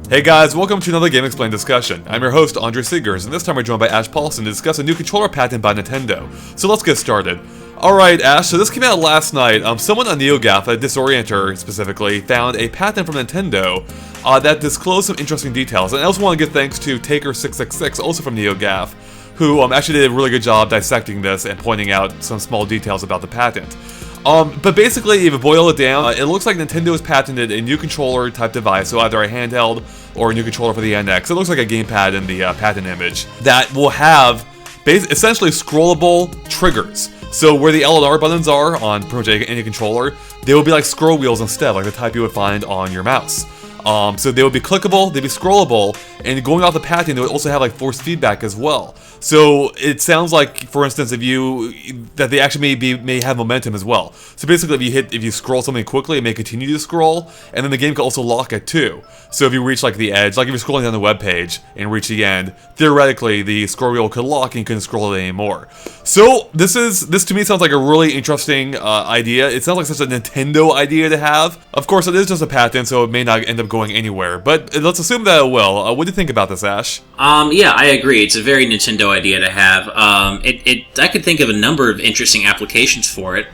Hey guys, welcome to another Game Explained discussion. I'm your host, Andre Seegers, and this time we're joined by Ash Paulson to discuss a new controller patent by Nintendo. So let's get started. Alright Ash, so this came out last night. Someone on NeoGAF, a Disorienter specifically, found a patent from Nintendo that disclosed some interesting details. And I also want to give thanks to Taker666, also from NeoGAF, who actually did a really good job dissecting this and pointing out some small details about the patent. But basically, if you boil it down, it looks like Nintendo has patented a new controller type device, so either a handheld or a new controller for the NX. It looks like a gamepad in the patent image that will have essentially scrollable triggers. So where the L and R buttons are on pretty much any controller, they will be like scroll wheels instead, like the type you would find on your mouse. So they would be clickable, they'd be scrollable, and going off the patent, they would also have like force feedback as well. So it sounds like, for instance, that they actually may have momentum as well. So basically, if you scroll something quickly, it may continue to scroll, and then the game can also lock it too. So if you reach like the edge, like if you're scrolling down the web page and reach the end, theoretically the scroll wheel could lock and you couldn't scroll it anymore. So this to me sounds like a really interesting idea. It sounds like such a Nintendo idea to have. Of course, it is just a patent, so it may not end up going anywhere. But let's assume that it will. What do you think about this, Ash? Yeah, I agree. It's a very Nintendo idea to have. I could think of a number of interesting applications for it.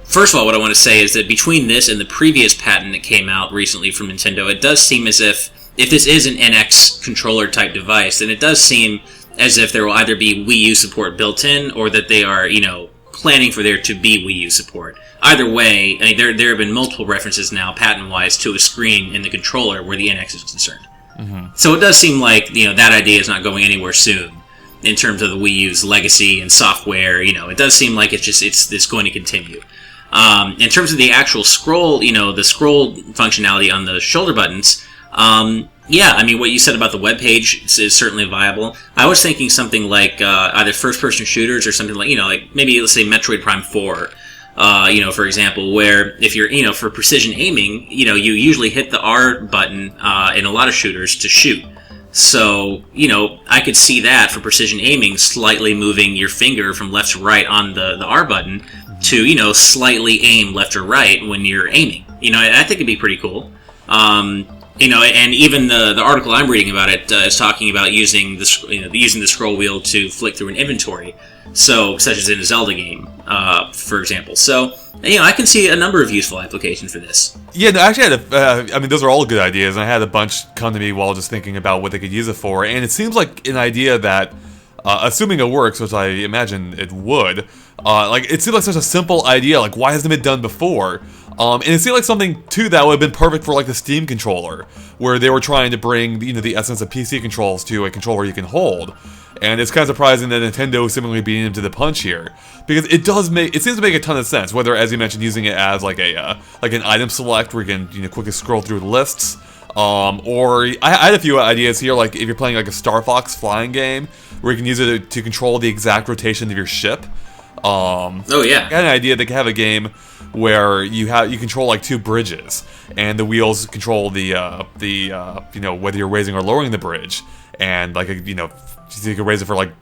First of all, what I want to say is that between this and the previous patent that came out recently from Nintendo, it does seem as if this is an NX controller type device, then it does seem as if there will either be Wii U support built in, or that they are, planning for there to be Wii U support. Either way, I mean, there have been multiple references now, patent-wise, to a screen in the controller where the NX is concerned. Mm-hmm. So it does seem like, that idea is not going anywhere soon in terms of the Wii U's legacy and software. It does seem like it's going to continue. In terms of the actual scroll, the scroll functionality on the shoulder buttons, yeah, I mean, what you said about the web page is certainly viable. I was thinking something like either first-person shooters or something like, like maybe let's say Metroid Prime 4, for example, where if you're, for precision aiming, you usually hit the R button in a lot of shooters to shoot. So, I could see that for precision aiming, slightly moving your finger from left to right on the R button to, slightly aim left or right when you're aiming. I think it'd be pretty cool. And even the article I'm reading about it is talking about using the scroll wheel to flick through an inventory, such as in a Zelda game, for example. So, I can see a number of useful applications for this. Yeah, no, actually, those are all good ideas, and I had a bunch come to me while just thinking about what they could use it for, and it seems like an idea that, assuming it works, which I imagine it would, it seems like such a simple idea, like, why hasn't it been done before? And it seemed like something, too, that would have been perfect for, like, the Steam controller, where they were trying to bring, the essence of PC controls to a controller you can hold. And it's kind of surprising that Nintendo is seemingly beating them to the punch here, because it seems to make a ton of sense, whether, as you mentioned, using it as, like an item select, where you can, quickly scroll through the lists, or I had a few ideas here, like, if you're playing, like, a Star Fox flying game, where you can use it to control the exact rotation of your ship. Oh yeah. I had an idea they could have a game where you control like two bridges, and the wheels control the whether you're raising or lowering the bridge, and like you can raise it for like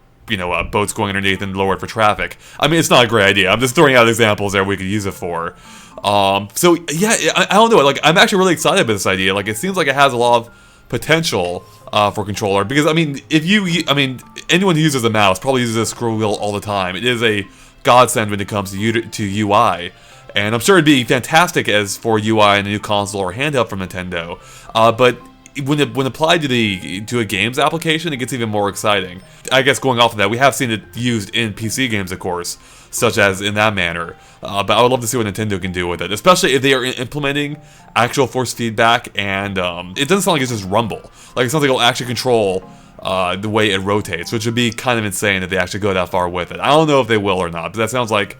boats going underneath and lower it for traffic. I mean, it's not a great idea. I'm just throwing out examples there we could use it for. So yeah, I don't know. Like, I'm actually really excited about this idea. Like, it seems like it has a lot of potential for controller, because anyone who uses a mouse probably uses a scroll wheel all the time. It is a godsend when it comes to UI, and I'm sure it'd be fantastic as for UI in a new console or handheld from Nintendo. But when applied to a games application, it gets even more exciting. I guess going off of that, we have seen it used in PC games, of course, such as in that manner. But I would love to see what Nintendo can do with it, especially if they are implementing actual force feedback, and it doesn't sound like it's just rumble. Like, it sounds like it'll actually control the way it rotates, which would be kind of insane if they actually go that far with it. I don't know if they will or not, but that sounds like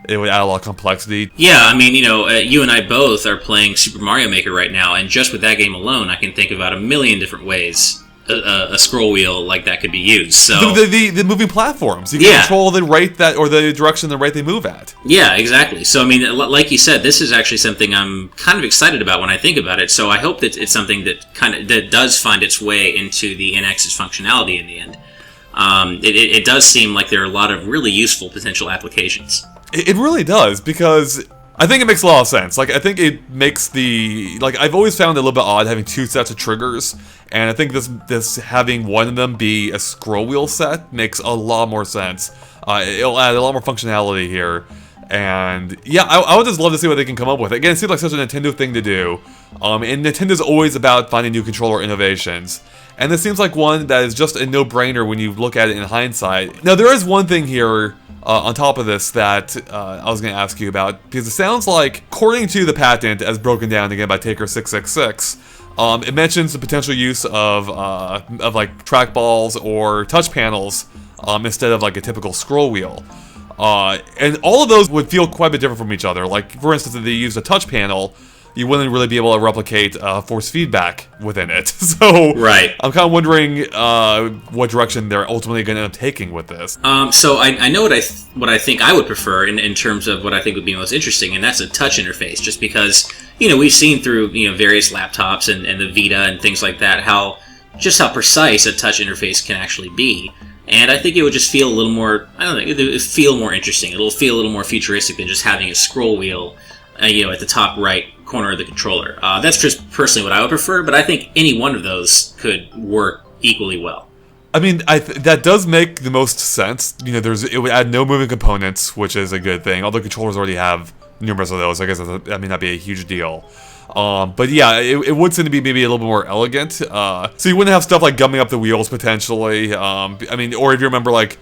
it would add a lot of complexity. Yeah, I mean, you and I both are playing Super Mario Maker right now, and just with that game alone, I can think about a million different ways a scroll wheel like that could be used. So the moving platforms, you can control the rate that or the direction the rate they move at. Yeah, exactly. So I mean, like you said, this is actually something I'm kind of excited about when I think about it. So I hope that it's something that does find its way into the NX's functionality in the end. It does seem like there are a lot of really useful potential applications. It really does, because I think it makes a lot of sense. Like, I think it makes I've always found it a little bit odd having two sets of triggers, and I think this having one of them be a scroll wheel set makes a lot more sense. It'll add a lot more functionality here, and yeah, I would just love to see what they can come up with. Again, it seems like such a Nintendo thing to do, and Nintendo's always about finding new controller innovations. And this seems like one that is just a no-brainer when you look at it in hindsight. Now, there is one thing here on top of this that I was going to ask you about, because it sounds like, according to the patent, as broken down again by Taker666, it mentions the potential use of like trackballs or touch panels instead of like a typical scroll wheel. And all of those would feel quite a bit different from each other. Like, for instance, if they used a touch panel, you wouldn't really be able to replicate force feedback within it. So right. I'm kind of wondering what direction they're ultimately going to end up taking with this. So I know what I think I would prefer in terms of what I think would be most interesting, and that's a touch interface. Just because we've seen through various laptops and the Vita and things like that how precise a touch interface can actually be. And I think it would just feel a little more. I don't know. It would feel more interesting. It'll feel a little more futuristic than just having a scroll wheel, at the top right corner of the controller. That's just personally what I would prefer, but I think any one of those could work equally well. I mean, that does make the most sense. It would add no moving components, which is a good thing. Although controllers already have numerous of those, I guess that may not be a huge deal. But yeah, it would seem to be maybe a little bit more elegant. So you wouldn't have stuff like gumming up the wheels potentially. I mean, or if you remember, like,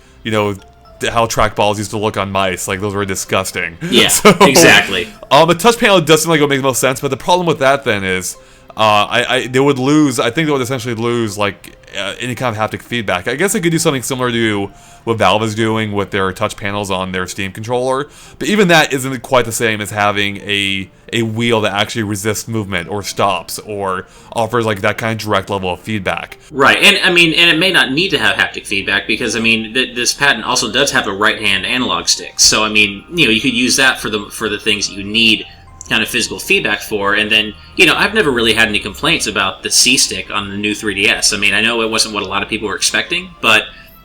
how trackballs used to look on mice, like those were disgusting. Yeah, so, exactly. The touch panel does seem like it would make the most sense, but the problem with that then is, they would lose. I think they would essentially lose like any kind of haptic feedback. I guess they could do something similar to what Valve is doing with their touch panels on their Steam controller, but even that isn't quite the same as having a wheel that actually resists movement or stops or offers like that kind of direct level of feedback. Right, and I mean, and it may not need to have haptic feedback because I mean, this patent also does have a right-hand analog stick. So I mean, you could use that for the things that you need kind of physical feedback for, and then I've never really had any complaints about the C stick on the new 3DS. I mean, I know it wasn't what a lot of people were expecting, but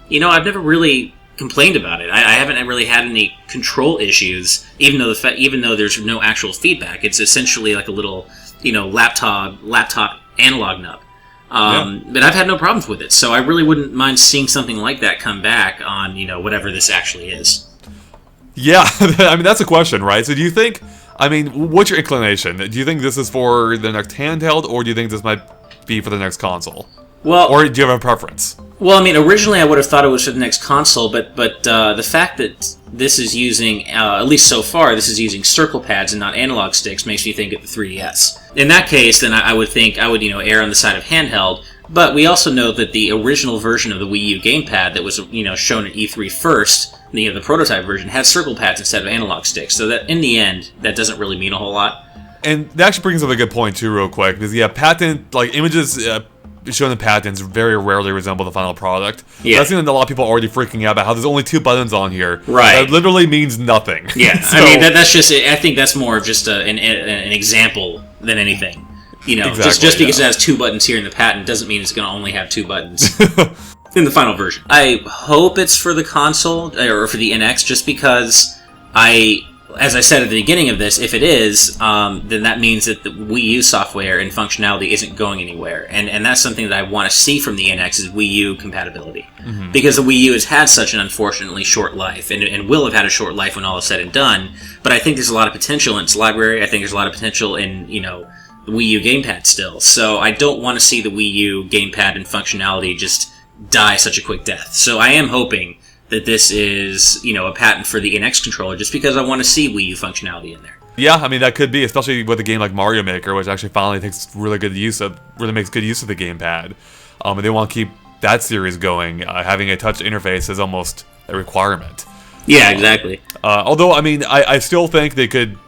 I've never really complained about it. I haven't really had any control issues, even though there's no actual feedback. It's essentially like a little laptop analog nub. But I've had no problems with it, so I really wouldn't mind seeing something like that come back on whatever this actually is. Yeah, I mean, that's a question, right? So do you think, I mean, what's your inclination? Do you think this is for the next handheld, or do you think this might be for the next console? Well, or do you have a preference? Well, I mean, originally I would have thought it was for the next console, but the fact that this is using, at least so far, this is using circle pads and not analog sticks makes me think of the 3DS. In that case, then I would think I would err on the side of handheld. But we also know that the original version of the Wii U gamepad that was shown at E3 first, the prototype version, has circle pads instead of analog sticks. So that in the end, that doesn't really mean a whole lot. And that actually brings up a good point too, real quick, because patent images shown in patents very rarely resemble the final product. Yeah, I've seen a lot of people already freaking out about how there's only 2 buttons on here. Right, that literally means nothing. Yeah, so, I mean that's just. I think that's more of just an example than anything. Exactly, just because it has 2 buttons here in the patent doesn't mean it's going to only have 2 buttons in the final version. I hope it's for the console or for the NX, just because as I said at the beginning of this, if it is, then that means that the Wii U software and functionality isn't going anywhere, and that's something that I want to see from the NX is Wii U compatibility, because the Wii U has had such an unfortunately short life, and will have had a short life when all is said and done. But I think there's a lot of potential in its library. I think there's a lot of potential in the Wii U gamepad still. So I don't want to see the Wii U gamepad and functionality just die such a quick death. So I am hoping that this is, a patent for the NX controller, just because I want to see Wii U functionality in there. Yeah, I mean, that could be, especially with a game like Mario Maker, which actually finally makes good use of the gamepad. And they want to keep that series going. Having a touch interface is almost a requirement. Yeah, exactly. Although, I mean, I still think they could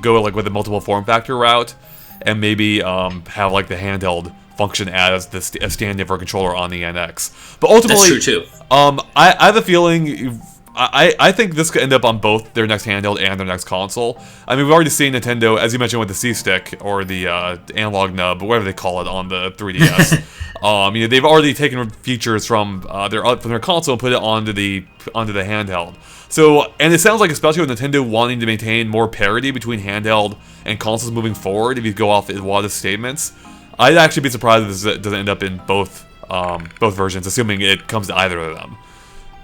go with a multiple form factor route, and maybe have like the handheld function as a stand-in for a controller on the NX. But ultimately, that's true too. I have a feeling. I think this could end up on both their next handheld and their next console. I mean, we've already seen Nintendo, as you mentioned, with the C-Stick or the analog nub, whatever they call it on the 3DS. They've already taken features from their console and put it onto the handheld. So, and it sounds like, especially with Nintendo wanting to maintain more parity between handheld and consoles moving forward, if you go off Iwata's statements, I'd actually be surprised if this doesn't end up in both versions, assuming it comes to either of them.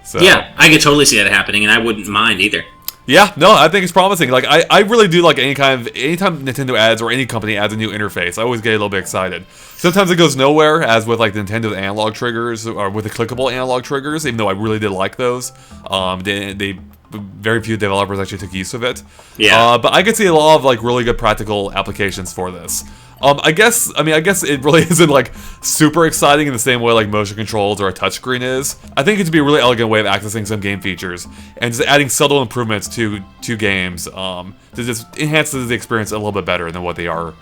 So. Yeah, I could totally see that happening, and I wouldn't mind either. Yeah, no, I think it's promising. Like, I really do like anytime Nintendo adds or any company adds a new interface, I always get a little bit excited. Sometimes it goes nowhere, as with like Nintendo's analog triggers or with the clickable analog triggers. Even though I really did like those, they very few developers actually took use of it. Yeah, but I could see a lot of like really good practical applications for this. I guess it really isn't like super exciting in the same way like motion controls or a touchscreen is. I think it'd be a really elegant way of accessing some game features and just adding subtle improvements to games to just enhance the experience a little bit better than what they are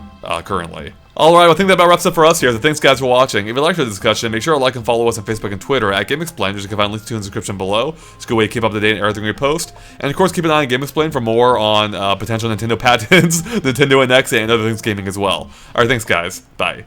currently. Alright, well, I think that about wraps up for us here, so thanks guys for watching. If you liked the discussion, make sure to like and follow us on Facebook and Twitter at GameXplain, which you can find links to in the description below. It's a good way to keep up to date on everything we post. And of course, keep an eye on GameXplain for more on potential Nintendo patents, Nintendo NX, and other things gaming as well. Alright, thanks guys. Bye.